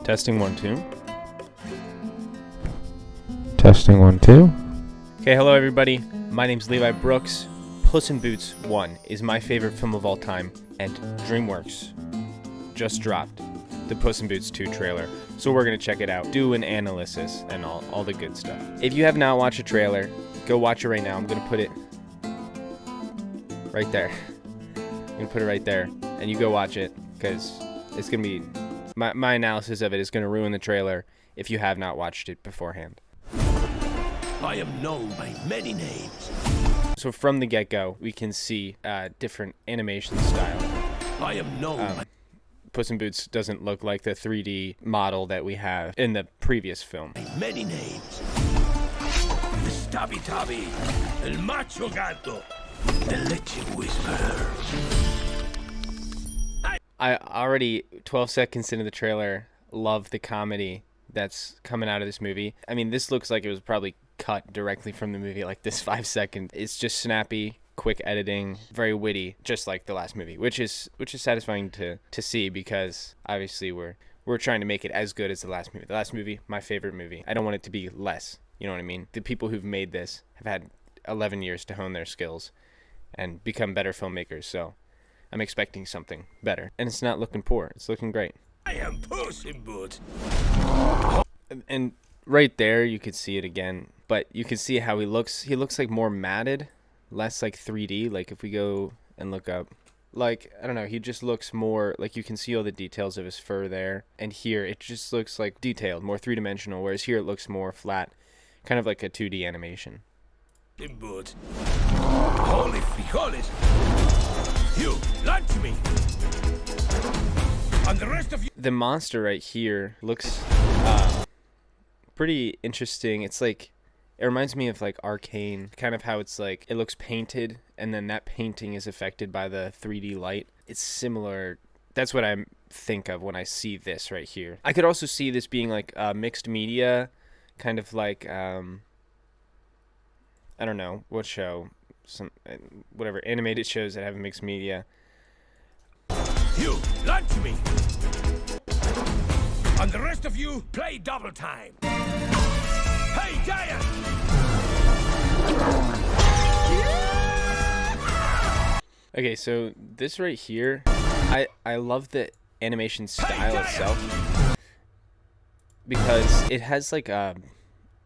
Testing 1 2. Testing 1 2. Okay, hello everybody. My name's Levi Brooks. Puss in Boots 1 is my favorite film of all time, and Dreamworks just dropped the Puss in Boots 2 trailer. So we're going to check it out, do an analysis, and all the good stuff. If you have not watched a trailer, go watch it right now. I'm going to put it right there. I'm going to put it right there, and you go watch it, because it's going to be... My analysis of it is going to ruin the trailer if you have not watched it beforehand. I am known by many names. So from the get-go, we can see different animation style. I am known by... Puss in Boots doesn't look like the 3D model that we have in the previous film. many names. The Stabby Tabby, El Macho Gato, the Leche Whisperer. I already, 12 seconds into the trailer, love the comedy that's coming out of this movie. I mean, this looks like it was probably cut directly from the movie, like this 5 second. It's just snappy, quick editing, very witty, just like the last movie, which is satisfying to see, because obviously we're trying to make it as good as the last movie. The last movie, my favorite movie. I don't want it to be less, you know what I mean? The people who've made this have had 11 years to hone their skills and become better filmmakers, so I'm expecting something better. And it's not looking poor, it's looking great. I am Puss in Boots. And right there, you could see it again, but you can see how he looks. He looks like more matted, less like 3D. Like if we go and look up, like, I don't know, he just looks more like you can see all the details of his fur there. And here, it just looks like detailed, more three-dimensional, whereas here it looks more flat, kind of like a 2D animation. In Boots. Holy frijoles. You, lie to me. And the rest of you... The monster right here looks pretty interesting. It's like, it reminds me of like Arcane, kind of how it's like, it looks painted, and then that painting is affected by the 3D light. It's similar. That's what I think of when I see this right here. I could also see this being like mixed media, kind of like, I don't know, what show? Whatever, animated shows that have mixed media. You, lie to me. And the rest of you, play double time. Hey, Giant! Okay, so this right here, I love the animation style itself, because it has like I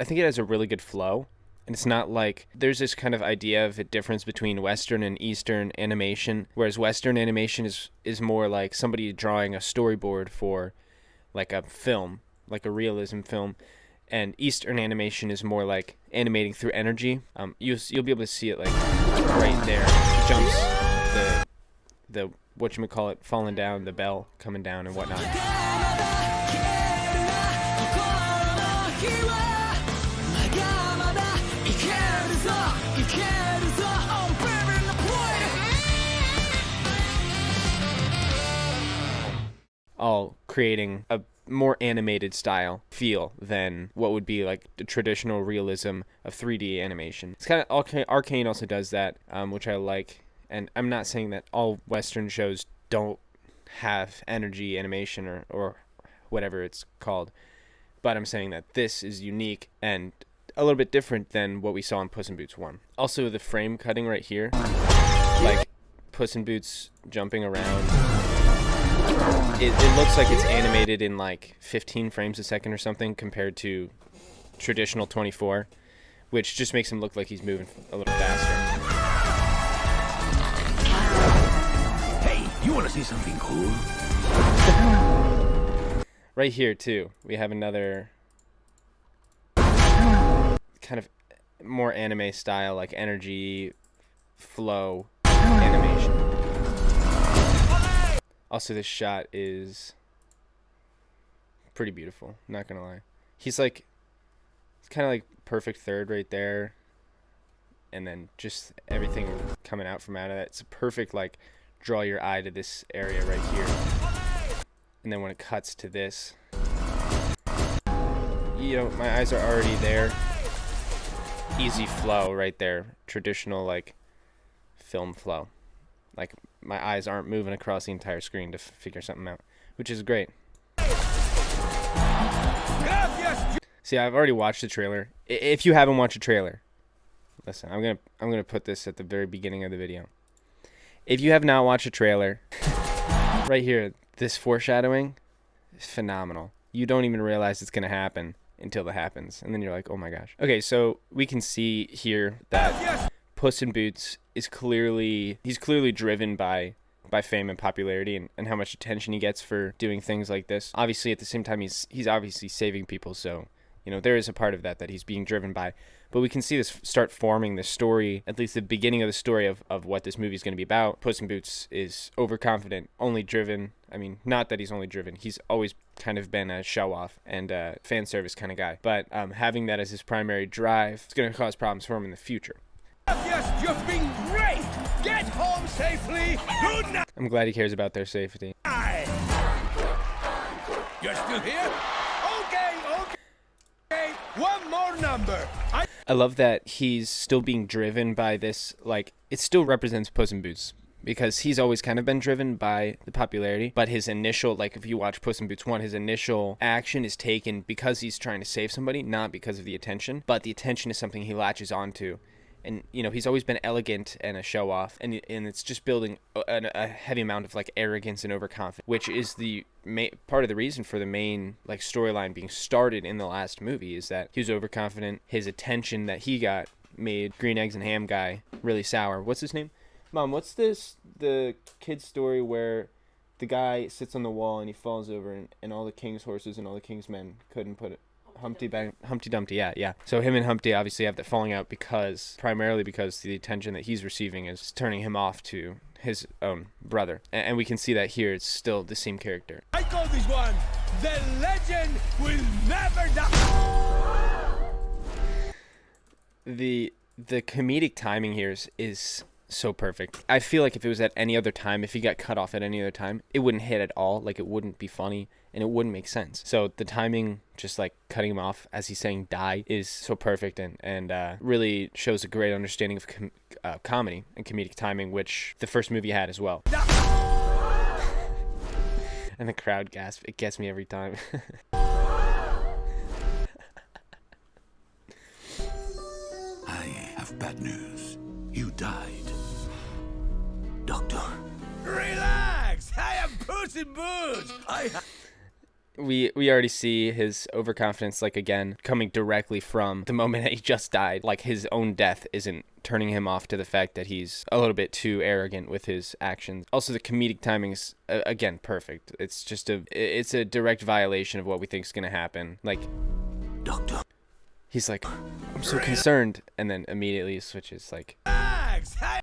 think it has a really good flow. And it's not like, there's this kind of idea of a difference between Western and Eastern animation, whereas Western animation is more like somebody drawing a storyboard for like a film, like a realism film, and Eastern animation is more like animating through energy. You'll be able to see it like right there. He jumps, the whatchamacallit, falling down, the bell coming down and whatnot. All creating a more animated style feel than what would be like the traditional realism of 3D animation. It's kind of Arcane also does that, which I like. And I'm not saying that all Western shows don't have energy animation or whatever it's called, but I'm saying that this is unique and a little bit different than what we saw in Puss in Boots 1. Also, the frame cutting right here, like Puss in Boots jumping around, it looks like it's animated in like 15 frames a second or something compared to traditional 24, which just makes him look like he's moving a little faster. Hey, you want to see something cool? Right here too, we have another kind of more anime style, like energy flow animation. Also, this shot is pretty beautiful, not gonna lie. He's kind of like perfect third right there, and then just everything coming out from out of that. It's a perfect, like, draw your eye to this area right here. And then when it cuts to this, you know, my eyes are already there. easy flow right there. Traditional, like, film flow. Like, my eyes aren't moving across the entire screen to figure something out, which is great. See, I've already watched the trailer. If you haven't watched the trailer, listen, I'm gonna put this at the very beginning of the video. If you have not watched the trailer, right here, this foreshadowing is phenomenal. You don't even realize it's gonna happen until it happens, and then you're like, oh my gosh. Okay, so we can see here that Puss in Boots is clearly driven by fame and popularity and how much attention he gets for doing things like this. Obviously, at the same time, he's obviously saving people, so there is a part of that he's being driven by. But we can see this start forming the story, at least the beginning of the story of what this movie is going to be about. Puss in Boots is overconfident, only driven. I mean, not that he's only driven. He's always kind of been a show-off and a fan service kind of guy. But having that as his primary drive, it's going to cause problems for him in the future. Yes, you've been great! Get home safely! Good night! I'm glad he cares about their safety. You're still here? Okay. One more number. I love that he's still being driven by this, like, it still represents Puss in Boots, because he's always kind of been driven by the popularity, but his initial, like, if you watch Puss in Boots 1, his initial action is taken because he's trying to save somebody, not because of the attention, but the attention is something he latches onto. And, he's always been elegant and a show-off, and it's just building a heavy amount of, like, arrogance and overconfidence, which is the part of the reason for the main, like, storyline being started in the last movie, is that he was overconfident. His attention that he got made Green Eggs and Ham guy really sour. What's his name? Mom, what's the kid's story where the guy sits on the wall and he falls over and all the king's horses and all the king's men couldn't put it? Humpty Dumpty, yeah. So him and Humpty obviously have that falling out primarily because the attention that he's receiving is turning him off to his own brother. And we can see that here. It's still the same character. I call this one, the legend will never die. The comedic timing here is so perfect. I feel like if it was at any other time, if he got cut off at any other time, it wouldn't hit at all. Like, it wouldn't be funny and it wouldn't make sense. So the timing, just like cutting him off as he's saying die, is so perfect and really shows a great understanding of comedy and comedic timing, which the first movie had as well. And the crowd gasp, it gets me every time. I have bad news. You died. Doctor. Relax! I am Puss in Boots! We already see his overconfidence, like, again, coming directly from the moment that he just died. Like, his own death isn't turning him off to the fact that he's a little bit too arrogant with his actions. Also, the comedic timing is, again, perfect. It's just it's a direct violation of what we think is going to happen. Like, Doctor. He's like, I'm so concerned, and then immediately switches, like...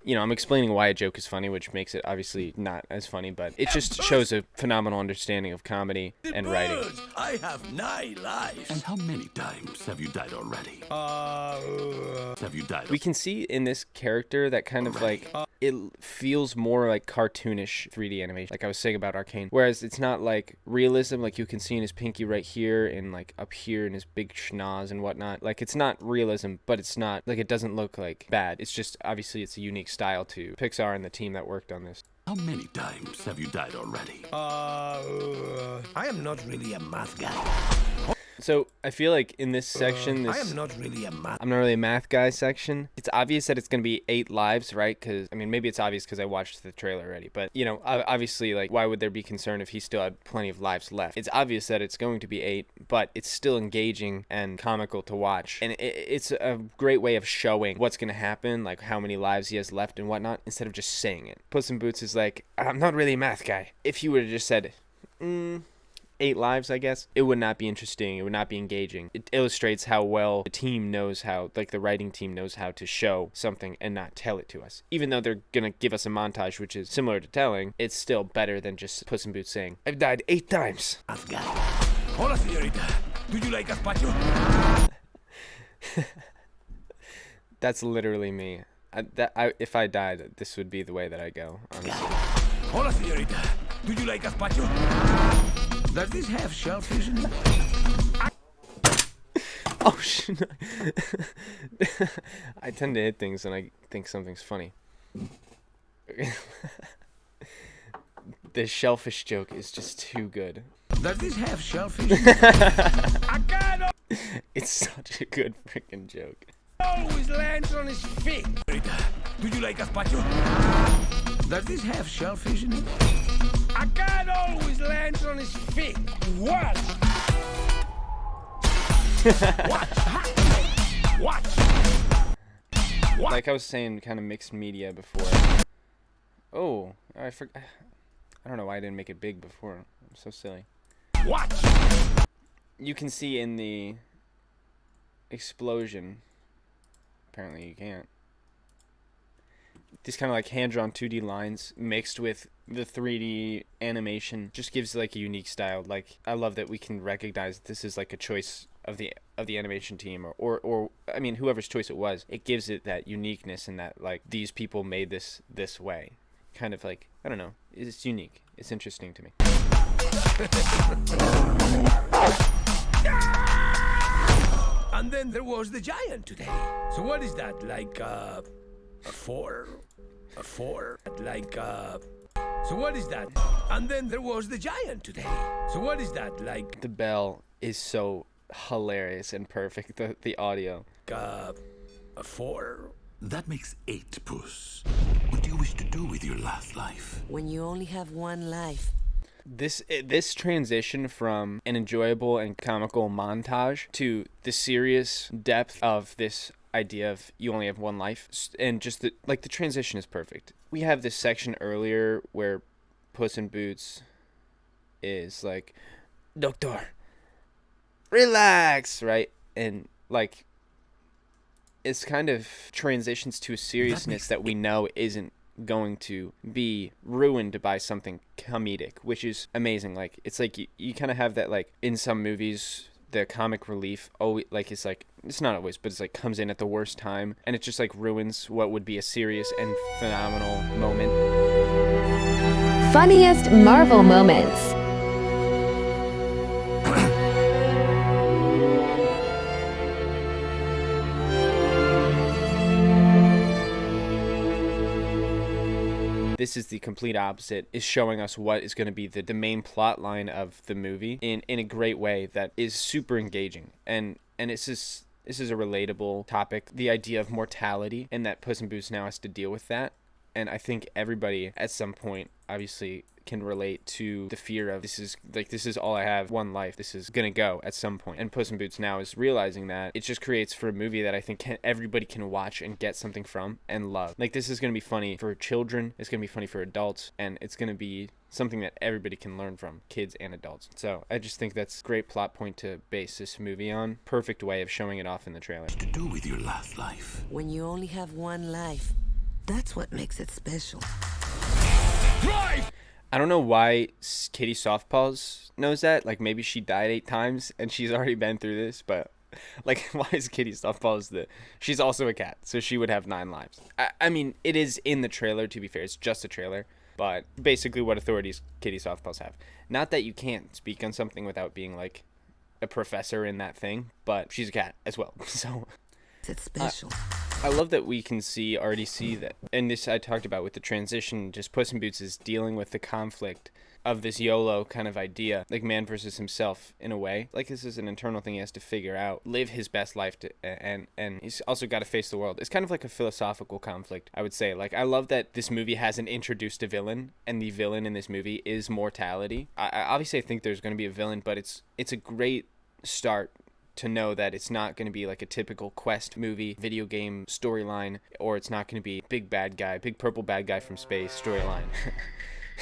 I'm explaining why a joke is funny, which makes it obviously not as funny, but it just shows a phenomenal understanding of comedy and writing. I have 9 lives. And how many times have you died already? Have you died? We can see in this character that kind of like, it feels more like cartoonish 3D animation, like I was saying about Arcane. Whereas it's not like realism, like you can see in his pinky right here and like up here in his big schnoz and whatnot. Like, it's not realism, but it's not, like, it doesn't look like bad. It's just, obviously, it's a unique style to Pixar and the team that worked on this. How many times have you died already? I am not really a math guy. So I feel like in this section, I am not really a math. I'm not really a math guy section. It's obvious that it's going to be 8 lives, right? Because, I mean, maybe it's obvious because I watched the trailer already. But, obviously, like, why would there be concern if he still had plenty of lives left? It's obvious that it's going to be 8, but it's still engaging and comical to watch. And it's a great way of showing what's going to happen, like how many lives he has left and whatnot, instead of just saying it. Puss in Boots is like, I'm not really a math guy. If you would have just said, 8 lives, I guess, it would not be interesting. It would not be engaging. It illustrates how well the team knows how, like the writing team knows how to show something and not tell it to us. Even though they're going to give us a montage, which is similar to telling, it's still better than just Puss in Boots saying, I've died 8 times. Hola, señorita. Do you like gazpacho? That's literally me. If I died, this would be the way that I go, honestly. Hola, señorita. Do you like gazpacho? Does this have shellfish in it? Oh, shit. I tend to hit things when I think something's funny. The shellfish joke is just too good. Does this have shellfish? It's such a good freaking joke. Always lands on his feet. Do you like gazpacho? Does this have shellfish in it? A cat always lands on his feet. What? Watch. Like I was saying, kind of mixed media before. Oh, I forgot. I don't know why I didn't make it big before. I'm so silly. Watch. You can see in the explosion. Apparently you can't. These kind of like hand-drawn 2D lines mixed with the 3D animation just gives like a unique style. Like I love that we can recognize that this is like a choice of the animation team or I mean whoever's choice it was. It gives it that uniqueness and that like these people made this way. Kind of like, I don't know, it's unique. It's interesting to me. And then there was the giant today. So what is that? Like a 4? A 4? Like So what is that? And then there was the giant today. So what is that? Like the bell is so hilarious and perfect. The audio. A 4? That makes 8, Puss. What do you wish to do with your last life? When you only have one life. This transition from an enjoyable and comical montage to the serious depth of this idea of you only have one life, and just the transition is perfect. We have this section earlier where Puss in Boots is like, Doctor, relax, right? And like it's kind of transitions to a seriousness that we know isn't going to be ruined by something comedic, which is amazing. Like it's like you kind of have that, like in some movies the comic relief it's not always, but it's like comes in at the worst time and it just like ruins what would be a serious and phenomenal moment. Funniest Marvel moments. This is the complete opposite, is showing us what is going to be the main plot line of the movie in a great way that is super engaging. And this is a relatable topic, the idea of mortality, and that Puss in Boots now has to deal with that. And I think everybody at some point obviously can relate to the fear of this is all I have, one life, this is gonna go at some point. And Puss in Boots now is realizing that. It just creates for a movie that I think everybody can watch and get something from and love. Like this is gonna be funny for children, it's gonna be funny for adults, and it's gonna be something that everybody can learn from, kids and adults. So I just think that's a great plot point to base this movie on. Perfect way of showing it off in the trailer. To do with your last life. When you only have one life, that's what makes it special. Drive! I don't know why Katie Softpaws knows that. Like maybe she died 8 times and she's already been through this, but like why is Katie Softpaws she's also a cat, so she would have 9 lives. I mean, it is in the trailer, to be fair. It's just a trailer, but basically what authorities Katie Softpaws have. Not that you can't speak on something without being like a professor in that thing, but she's a cat as well. So It's special. I love that we can already see that, and this I talked about with the transition, just Puss in Boots is dealing with the conflict of this YOLO kind of idea, like man versus himself in a way. Like this is an internal thing he has to figure out, live his best life, and he's also got to face the world. It's kind of like a philosophical conflict, I would say. Like I love that this movie hasn't introduced a villain, and the villain in this movie is mortality. I think there's going to be a villain, but it's a great start to know that it's not going to be like a typical quest movie, video game storyline, or it's not going to be big purple bad guy from space storyline.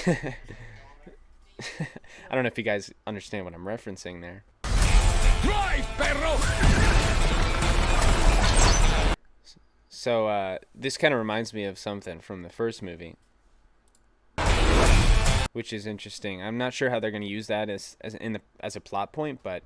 I don't know if you guys understand what I'm referencing there. Drive, perro! So this kind of reminds me of something from the first movie, which is interesting. I'm not sure how they're going to use that as a plot point, but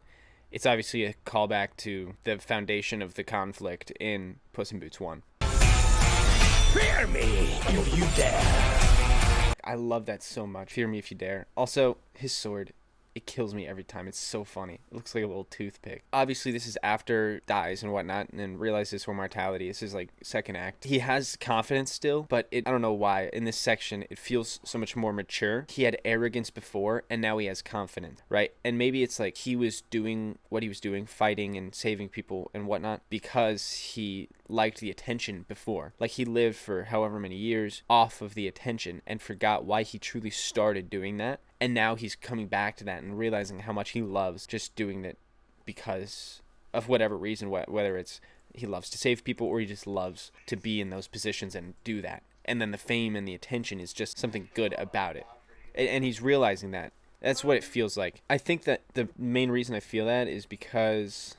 it's obviously a callback to the foundation of the conflict in Puss in Boots 1. Fear me if you dare. I love that so much. Fear me if you dare. Also, his sword it kills me every time. It's so funny. It looks like a little toothpick. Obviously, this is after dies and whatnot, and then realizes her mortality. This is like second act. He has confidence still, but I don't know why. In this section, it feels so much more mature. He had arrogance before, and now he has confidence, right? And maybe it's like he was doing what he was doing, fighting and saving people and whatnot, because he liked the attention before. Like, he lived for however many years off of the attention and forgot why he truly started doing that. And now he's coming back to that and realizing how much he loves just doing it because of whatever reason, whether it's he loves to save people or he just loves to be in those positions and do that. And then the fame and the attention is just something good about it. And he's realizing that. That's what it feels like. I think that the main reason I feel that is because,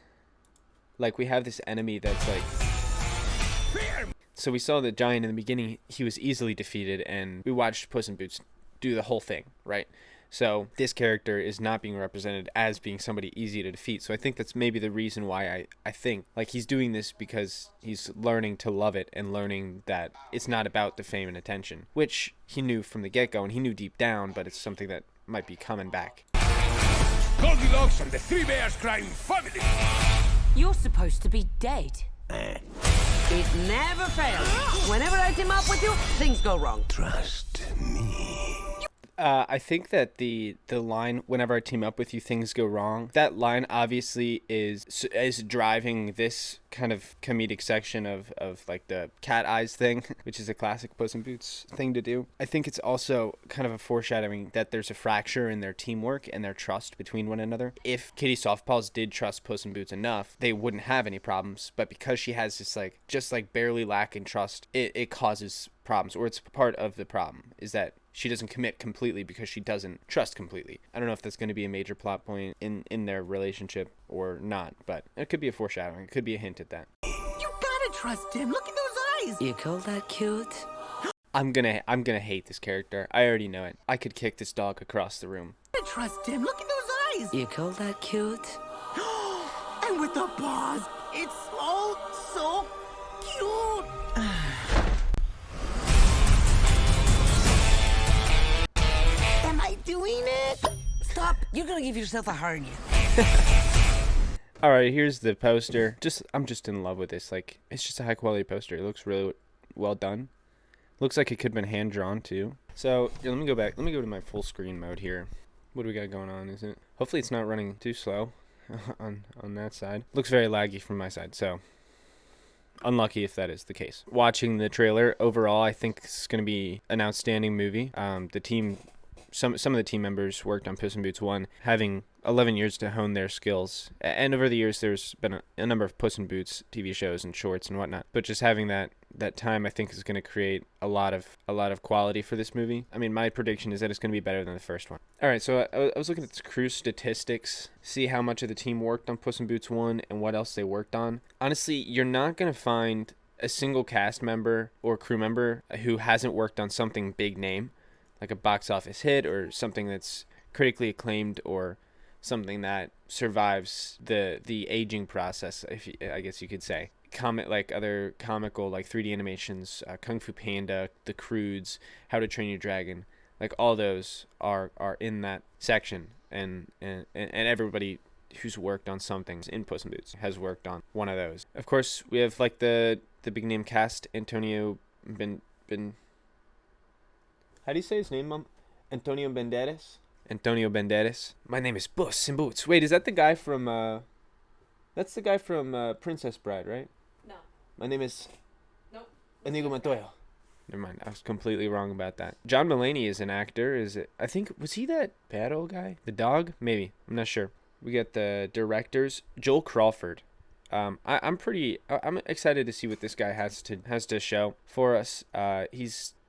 like, we have this enemy that's like... So we saw the giant in the beginning, he was easily defeated, and we watched Puss in Boots do the whole thing, right? So this character is not being represented as being somebody easy to defeat. So I think that's maybe the reason why I think, like, he's doing this because he's learning to love it and learning that it's not about the fame and attention, which he knew from the get-go and he knew deep down, but it's something that might be coming back. Goldilocks and the Three Bears crime family. You're supposed to be dead. It never fails. Whenever I team up with you, things go wrong. Trust me. I think that the line, whenever I team up with you, things go wrong, that line obviously is driving this kind of comedic section of like the cat eyes thing, which is a classic Puss in Boots thing to do. I think it's also kind of a foreshadowing that there's a fracture in their teamwork and their trust between one another. If Kitty Softpaws did trust Puss in Boots enough, they wouldn't have any problems, but because she has this like just like barely lacking trust, it causes problems, or it's part of the problem is that she doesn't commit completely because she doesn't trust completely. I don't know if that's going to be a major plot point in their relationship or not, but it could be a foreshadowing. It could be a hint at that. You gotta trust him. Look at those eyes. You call that cute? I'm gonna hate this character. I already know it. I could kick this dog across the room. You gotta trust him. Look at those eyes. You call that cute? And with the paws, it's so cute. Am I doing it? Stop. You're gonna give yourself a hernia. All right, here's the poster. I'm just in love with this. Like, it's just a high quality poster. It looks really well done. Looks like it could have been hand drawn too. So yeah, let me go back. Let me go to my full screen mode here. What do we got going on? Is it? Hopefully it's not running too slow on that side. Looks very laggy from my side. So unlucky if that is the case. Watching the trailer overall, I think it's going to be an outstanding movie. The team. Some of the team members worked on Puss in Boots 1, having 11 years to hone their skills. And over the years, there's been a number of Puss in Boots TV shows and shorts and whatnot. But just having that time, I think, is going to create a lot of quality for this movie. I mean, my prediction is that it's going to be better than the first one. All right, so I was looking at the crew statistics, see how much of the team worked on Puss in Boots 1 and what else they worked on. Honestly, you're not going to find a single cast member or crew member who hasn't worked on something big name, like a box office hit or something that's critically acclaimed or something that survives the aging process, I guess you could say. Like other comical, like 3D animations, Kung Fu Panda, The Croods, How to Train Your Dragon, like all those are in that section, and everybody who's worked on something in Puss in Boots has worked on one of those. Of course, we have like the big name cast, Antonio Ben. How do you say his name, Mom? Antonio Banderas. My name is Puss in Boots. Wait, is that the guy from that's the guy from Princess Bride, right? No. My name is Nope. Inigo Montoya. Never mind. I was completely wrong about that. John Mulaney is an actor. I think, was he that bad old guy? The dog? Maybe. I'm not sure. We got the directors. Joel Crawford. I'm excited to see what this guy has to show for us.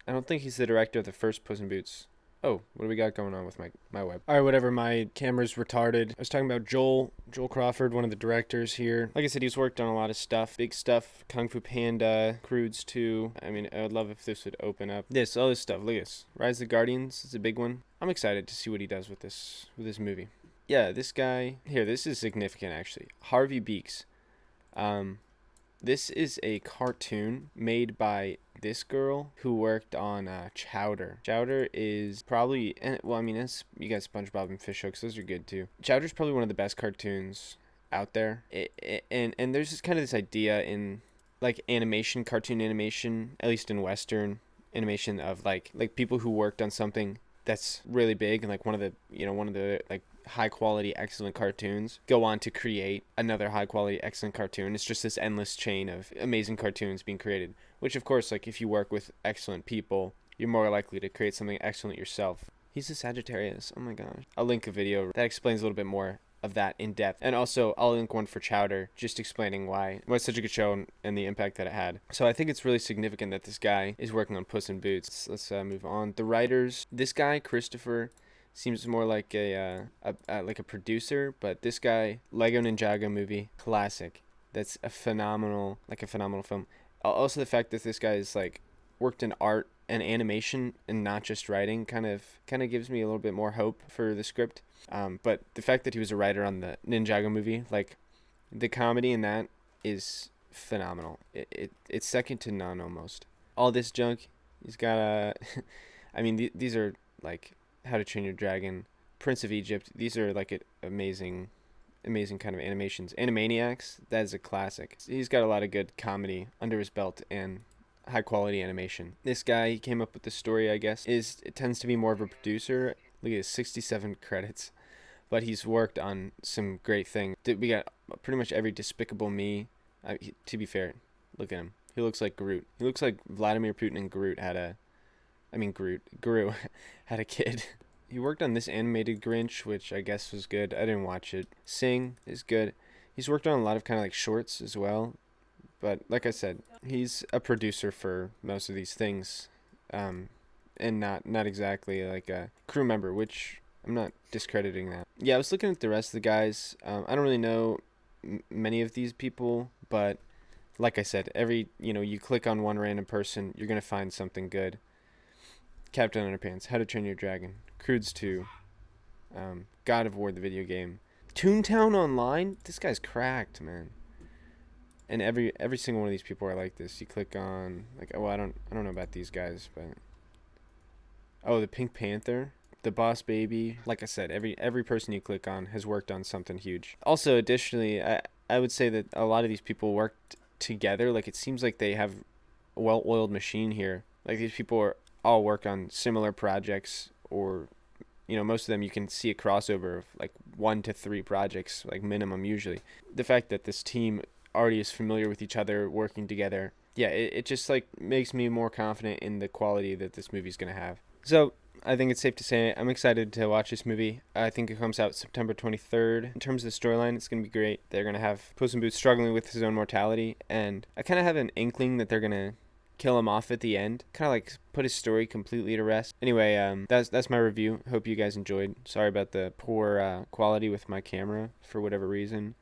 I don't think he's the director of the first Puss in Boots. Oh, what do we got going on with my web? All right, whatever. My camera's retarded. I was talking about Joel Crawford, one of the directors here. Like I said, he's worked on a lot of stuff. Big stuff. Kung Fu Panda, Croods 2. I mean, I would love if this would open up. All this stuff. Look at this. Rise of the Guardians is a big one. I'm excited to see what he does with this movie. Yeah, this guy. Here, this is significant, actually. Harvey Beaks. This is a cartoon made by this girl who worked on Chowder. Chowder is probably, well, I mean, you got SpongeBob and Fish Hooks. Those are good too. Chowder's probably one of the best cartoons out there. And there's just kind of this idea in like animation, cartoon animation, at least in Western animation, of like people who worked on something that's really big and like one of the like high quality excellent cartoons go on to create another high quality excellent cartoon. It's just this endless chain of amazing cartoons being created, which of course, like if you work with excellent people, you're more likely to create something excellent yourself. He's a Sagittarius. Oh my gosh. I'll link a video that explains a little bit more of that in depth, and also I'll link one for Chowder just explaining why it's such a good show and the impact that it had. So I think it's really significant that this guy is working on Puss in Boots. Let's move on. The writers, this guy Christopher seems more like a producer, but this guy, Lego Ninjago movie, classic. That's a phenomenal film. Also the fact that this guy is like worked in art and animation and not just writing kind of gives me a little bit more hope for the script. But the fact that he was a writer on the Ninjago movie, like the comedy in that is phenomenal. It's second to none almost. All this junk, he's got a, I mean, these are like How to Train Your Dragon, Prince of Egypt. These are like amazing kind of animations. Animaniacs, that is a classic. He's got a lot of good comedy under his belt and high quality animation. This guy, he came up with the story, I guess. It tends to be more of a producer. Look at his 67 credits. But he's worked on some great things. We got pretty much every Despicable Me. To be fair, look at him. He looks like Groot. He looks like Vladimir Putin and Gru had a kid. He worked on this animated Grinch, which I guess was good. I didn't watch it. Sing is good. He's worked on a lot of kind of like shorts as well. But like I said, he's a producer for most of these things. And not exactly like a crew member, which I'm not discrediting that. Yeah, I was looking at the rest of the guys. I don't really know many of these people, but like I said, you click on one random person, you're going to find something good. Captain Underpants, How to Train Your Dragon, Croods 2, God of War, the video game, Toontown Online. This guy's cracked, man. And every single one of these people are like this. You click on like, oh, I don't know about these guys, but the Pink Panther, the Boss Baby. Like I said, every person you click on has worked on something huge. Also, additionally, I would say that a lot of these people worked together. Like it seems like they have a well-oiled machine here. Like these people all work on similar projects, or most of them you can see a crossover of like 1 to 3 projects, like minimum usually. The fact that this team already is familiar with each other, working together, yeah, it just like makes me more confident in the quality that this movie's gonna have. So I think it's safe to say I'm excited to watch this movie. I think it comes out September 23rd. In terms of the storyline, it's going to be great. They're going to have Puss in Boots struggling with his own mortality, and I kind of have an inkling that they're going to kill him off at the end. Kind of like put his story completely to rest. Anyway, that's my review. Hope you guys enjoyed. Sorry about the poor quality with my camera for whatever reason.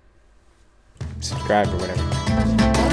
Subscribe or whatever.